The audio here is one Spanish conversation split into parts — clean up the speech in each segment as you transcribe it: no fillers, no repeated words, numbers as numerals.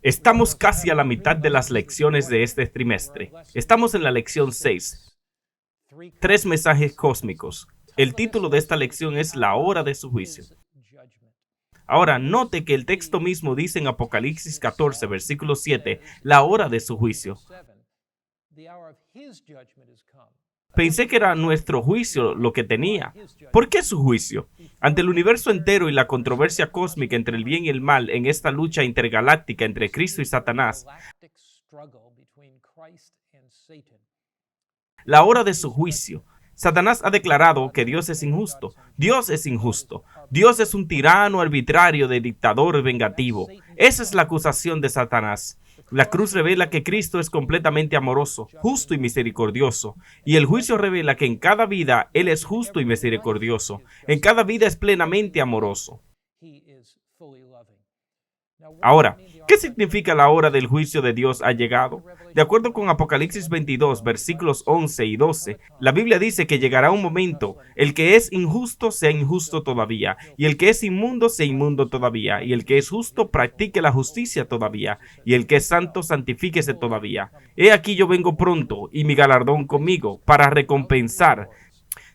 Estamos casi a la mitad de las lecciones de este trimestre. Estamos en la lección 6. Tres mensajes cósmicos. El título de esta lección es La hora de su juicio. Ahora, note que el texto mismo dice en Apocalipsis 14, versículo 7, la hora de su juicio. Pensé que era nuestro juicio lo que tenía. ¿Por qué su juicio? Ante el universo entero y la controversia cósmica entre el bien y el mal en esta lucha intergaláctica entre Cristo y Satanás, la hora de su juicio. Satanás ha declarado que Dios es injusto. Dios es injusto. Dios es un tirano arbitrario de dictador vengativo. Esa es la acusación de Satanás. La cruz revela que Cristo es completamente amoroso, justo y misericordioso. Y el juicio revela que en cada vida Él es justo y misericordioso. En cada vida es plenamente amoroso. Ahora, ¿qué significa la hora del juicio de Dios ha llegado? De acuerdo con Apocalipsis 22, versículos 11 y 12, la Biblia dice que llegará un momento, el que es injusto sea injusto todavía, y el que es inmundo sea inmundo todavía, y el que es justo practique la justicia todavía, y el que es santo santifíquese todavía. He aquí yo vengo pronto, y mi galardón conmigo, para recompensar.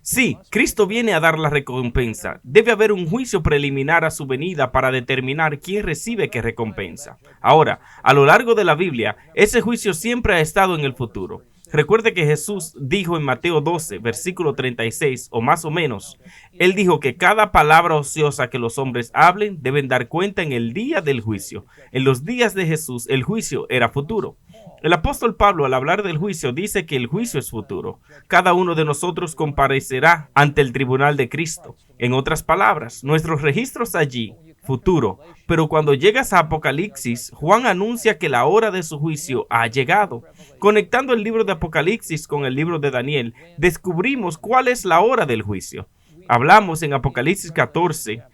Sí, Cristo viene a dar la recompensa. Debe haber un juicio preliminar a su venida para determinar quién recibe qué recompensa. Ahora, a lo largo de la Biblia, ese juicio siempre ha estado en el futuro. Recuerde que Jesús dijo en Mateo 12, versículo 36, o más o menos, Él dijo que cada palabra ociosa que los hombres hablen deben dar cuenta en el día del juicio. En los días de Jesús, el juicio era futuro. El apóstol Pablo, al hablar del juicio, dice que el juicio es futuro. Cada uno de nosotros comparecerá ante el tribunal de Cristo. En otras palabras, nuestros registros allí, futuro. Pero cuando llegas a Apocalipsis, Juan anuncia que la hora de su juicio ha llegado. Conectando el libro de Apocalipsis con el libro de Daniel, descubrimos cuál es la hora del juicio. Hablamos en Apocalipsis 14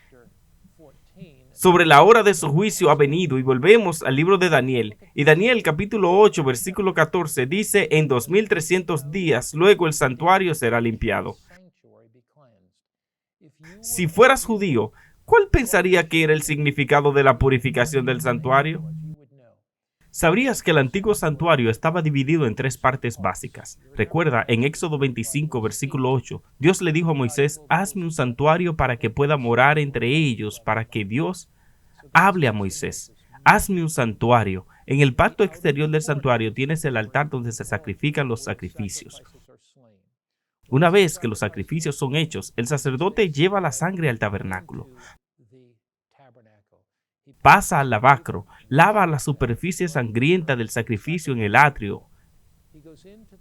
sobre la hora de su juicio ha venido y volvemos al libro de Daniel. Y Daniel capítulo 8 versículo 14 dice, en 2300 días luego el santuario será limpiado. Si fueras judío, ¿cuál pensaría que era el significado de la purificación del santuario? ¿Sabrías que el antiguo santuario estaba dividido en tres partes básicas? Recuerda, en Éxodo 25, versículo 8, Dios le dijo a Moisés, hazme un santuario para que pueda morar entre ellos, para que Dios hable a Moisés. Hazme un santuario. En el pacto exterior del santuario tienes el altar donde se sacrifican los sacrificios. Una vez que los sacrificios son hechos, el sacerdote lleva la sangre al tabernáculo. Pasa al lavacro, lava la superficie sangrienta del sacrificio en el atrio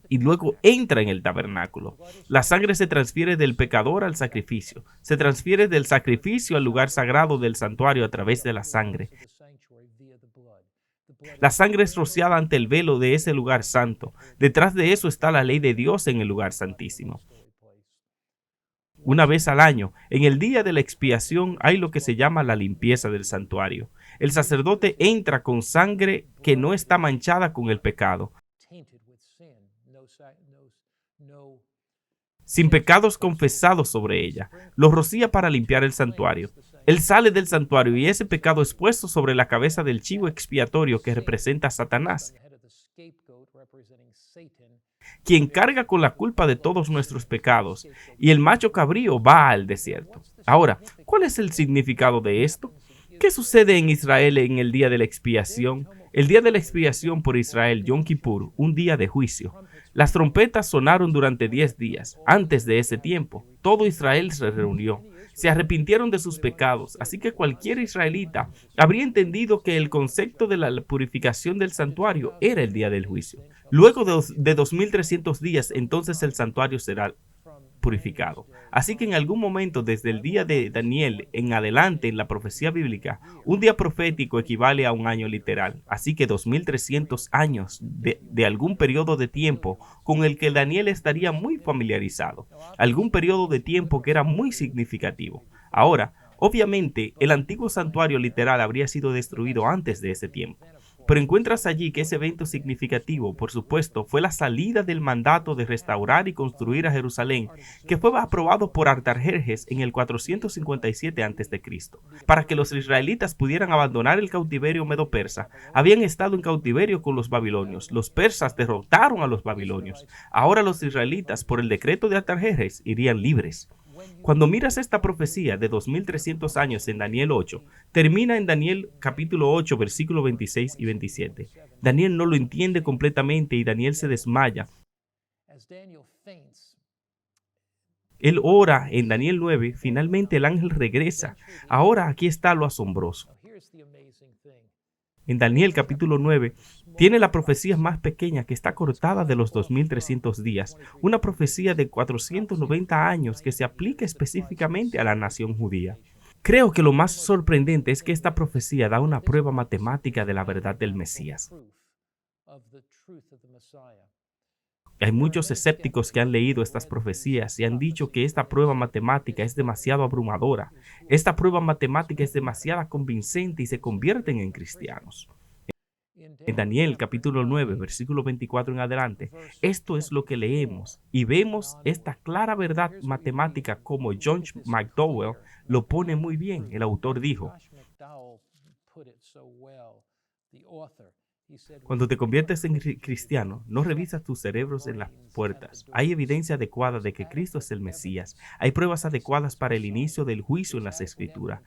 y luego entra en el tabernáculo. La sangre se transfiere del pecador al sacrificio. Se transfiere del sacrificio al lugar sagrado del santuario a través de la sangre. La sangre es rociada ante el velo de ese lugar santo. Detrás de eso está la ley de Dios en el lugar santísimo. Una vez al año, en el día de la expiación, hay lo que se llama la limpieza del santuario. El sacerdote entra con sangre que no está manchada con el pecado, sin pecados confesados sobre ella. Lo rocía para limpiar el santuario. Él sale del santuario y ese pecado es puesto sobre la cabeza del chivo expiatorio que representa a Satanás, quien carga con la culpa de todos nuestros pecados, y el macho cabrío va al desierto. Ahora, ¿cuál es el significado de esto? ¿Qué sucede en Israel en el día de la expiación? El día de la expiación por Israel, Yom Kippur, un día de juicio. Las trompetas sonaron durante 10 días. Antes de ese tiempo, todo Israel se reunió. Se arrepintieron de sus pecados, así que cualquier israelita habría entendido que el concepto de la purificación del santuario era el día del juicio. Luego de 2300 días, entonces el santuario será purificado. Así que en algún momento desde el día de Daniel en adelante en la profecía bíblica, un día profético equivale a un año literal. Así que 2300 años de algún periodo de tiempo con el que Daniel estaría muy familiarizado. Algún periodo de tiempo que era muy significativo. Ahora, obviamente, el antiguo santuario literal habría sido destruido antes de ese tiempo. Pero encuentras allí que ese evento significativo, por supuesto, fue la salida del mandato de restaurar y construir a Jerusalén, que fue aprobado por Artajerjes en el 457 a.C. Para que los israelitas pudieran abandonar el cautiverio medo-persa, habían estado en cautiverio con los babilonios. Los persas derrotaron a los babilonios. Ahora los israelitas, por el decreto de Artajerjes, irían libres. Cuando miras esta profecía de 2300 años en Daniel 8, termina en Daniel capítulo 8, versículos 26 y 27. Daniel no lo entiende completamente y Daniel se desmaya. Él ora en Daniel 9, finalmente el ángel regresa. Ahora aquí está lo asombroso. En Daniel capítulo 9, tiene la profecía más pequeña que está cortada de los 2300 días, una profecía de 490 años que se aplica específicamente a la nación judía. Creo que lo más sorprendente es que esta profecía da una prueba matemática de la verdad del Mesías. Hay muchos escépticos que han leído estas profecías y han dicho que esta prueba matemática es demasiado abrumadora. Esta prueba matemática es demasiado convincente y se convierten en cristianos. En Daniel capítulo 9, versículo 24 en adelante, esto es lo que leemos y vemos esta clara verdad matemática como John McDowell lo pone muy bien. El autor dijo: cuando te conviertes en cristiano, no revisas tus cerebros en las puertas. Hay evidencia adecuada de que Cristo es el Mesías. Hay pruebas adecuadas para el inicio del juicio en las Escrituras.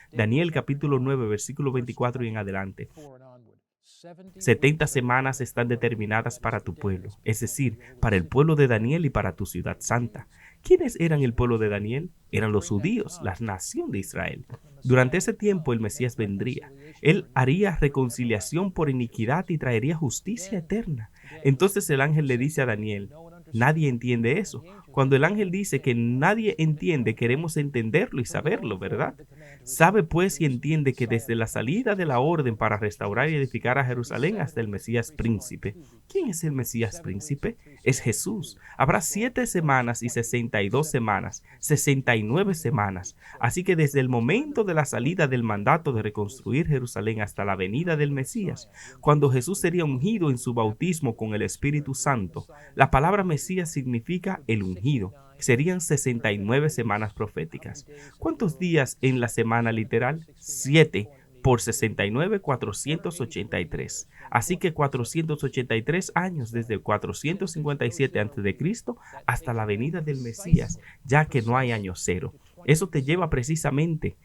Daniel capítulo 9, versículo 24 y en adelante. 70 semanas están determinadas para tu pueblo, es decir, para el pueblo de Daniel y para tu ciudad santa. ¿Quiénes eran el pueblo de Daniel? Eran los judíos, la nación de Israel. Durante ese tiempo el Mesías vendría. Él haría reconciliación por iniquidad y traería justicia eterna. Entonces el ángel le dice a Daniel: nadie entiende eso. Cuando el ángel dice que nadie entiende, queremos entenderlo y saberlo, ¿verdad? Sabe pues y entiende que desde la salida de la orden para restaurar y edificar a Jerusalén hasta el Mesías príncipe. ¿Quién es el Mesías príncipe? Es Jesús. Habrá 7 semanas y 62 semanas, 69 semanas. Así que desde el momento de la salida del mandato de reconstruir Jerusalén hasta la venida del Mesías, cuando Jesús sería ungido en su bautismo con el Espíritu Santo, la palabra Mesías significa el ungido. Serían 69 semanas proféticas. ¿Cuántos días en la semana literal? 7 por 69, 483. Así que 483 años desde el 457 a.C. hasta la venida del Mesías, ya que no hay año cero. Eso te lleva precisamente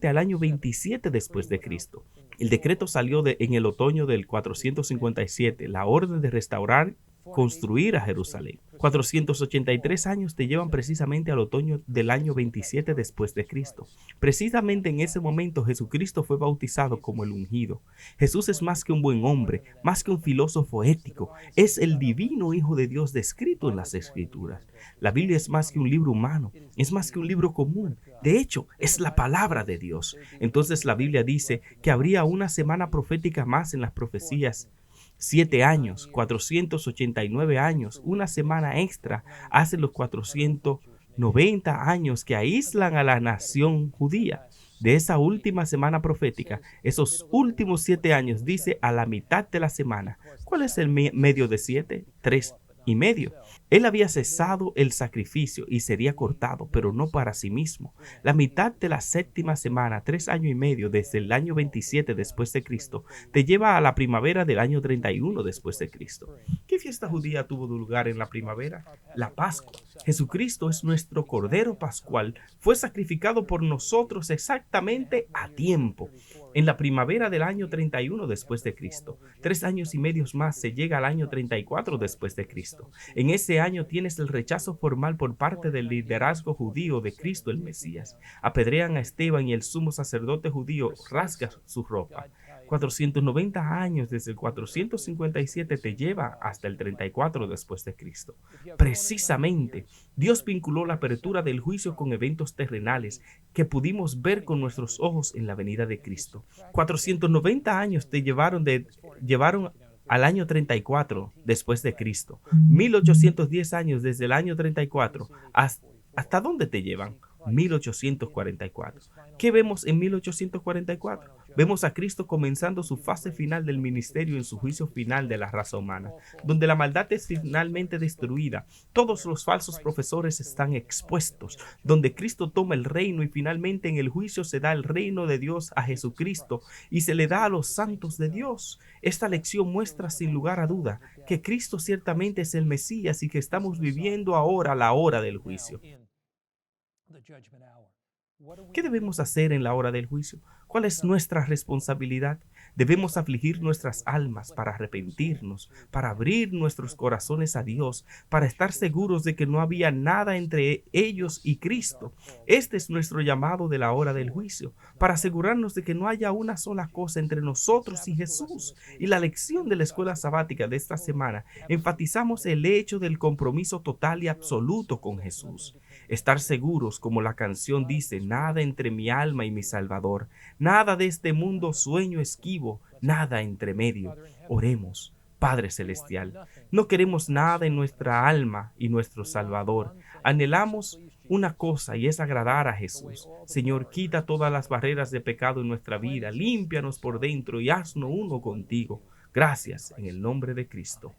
al año 27 después de Cristo. El decreto salió en el otoño del 457, la orden de restaurar construir a Jerusalén. 483 años te llevan precisamente al otoño del año 27 después de Cristo. Precisamente en ese momento Jesucristo fue bautizado como el ungido. Jesús es más que un buen hombre, más que un filósofo ético, es el divino Hijo de Dios descrito en las Escrituras. La Biblia es más que un libro humano, es más que un libro común. De hecho, es la palabra de Dios. Entonces la Biblia dice que habría una semana profética más en las profecías. 7 años, 489 años, una semana extra hace los 490 años que aíslan a la nación judía. De esa última semana profética, esos últimos 7 años dice a la mitad de la semana. ¿Cuál es el medio de 7? 3 y medio. Él había cesado el sacrificio y sería cortado, pero no para sí mismo. La mitad de la 7ª semana, 3 años y medio desde el año 27 después de Cristo, te lleva a la primavera del año 31 después de Cristo. ¿Qué fiesta judía tuvo lugar en la primavera? La Pascua. Jesucristo es nuestro Cordero Pascual. Fue sacrificado por nosotros exactamente a tiempo. En la primavera del año 31 después de Cristo. 3 años y medio más se llega al año 34 después de Cristo. En ese año tienes el rechazo formal por parte del liderazgo judío de Cristo el Mesías. Apedrean a Esteban y el sumo sacerdote judío rasga su ropa. 490 años desde el 457 te lleva hasta el 34 después de Cristo. Precisamente, Dios vinculó la apertura del juicio con eventos terrenales que pudimos ver con nuestros ojos en la venida de Cristo. 490 años te llevaron al año 34 después de Cristo. 1810 años desde el año 34. ¿Hasta dónde te llevan? 1844. ¿Qué vemos en 1844? Vemos a Cristo comenzando su fase final del ministerio en su juicio final de la raza humana, donde la maldad es finalmente destruida, todos los falsos profesores están expuestos, donde Cristo toma el reino y finalmente en el juicio se da el reino de Dios a Jesucristo y se le da a los santos de Dios. Esta lección muestra sin lugar a duda que Cristo ciertamente es el Mesías y que estamos viviendo ahora la hora del juicio. ¿Qué debemos hacer en la hora del juicio? ¿Cuál es nuestra responsabilidad? Debemos afligir nuestras almas para arrepentirnos, para abrir nuestros corazones a Dios, para estar seguros de que no había nada entre ellos y Cristo. Este es nuestro llamado de la hora del juicio, para asegurarnos de que no haya una sola cosa entre nosotros y Jesús. Y la lección de la escuela sabática de esta semana enfatizamos el hecho del compromiso total y absoluto con Jesús. Estar seguros, como la canción dice, nada entre mi alma y mi Salvador, nada de este mundo sueño esquivo, nada entre medio. Oremos. Padre Celestial, no queremos nada en nuestra alma y nuestro Salvador. Anhelamos una cosa y es agradar a Jesús. Señor, quita todas las barreras de pecado en nuestra vida, límpianos por dentro y haznos uno contigo. Gracias en el nombre de Cristo.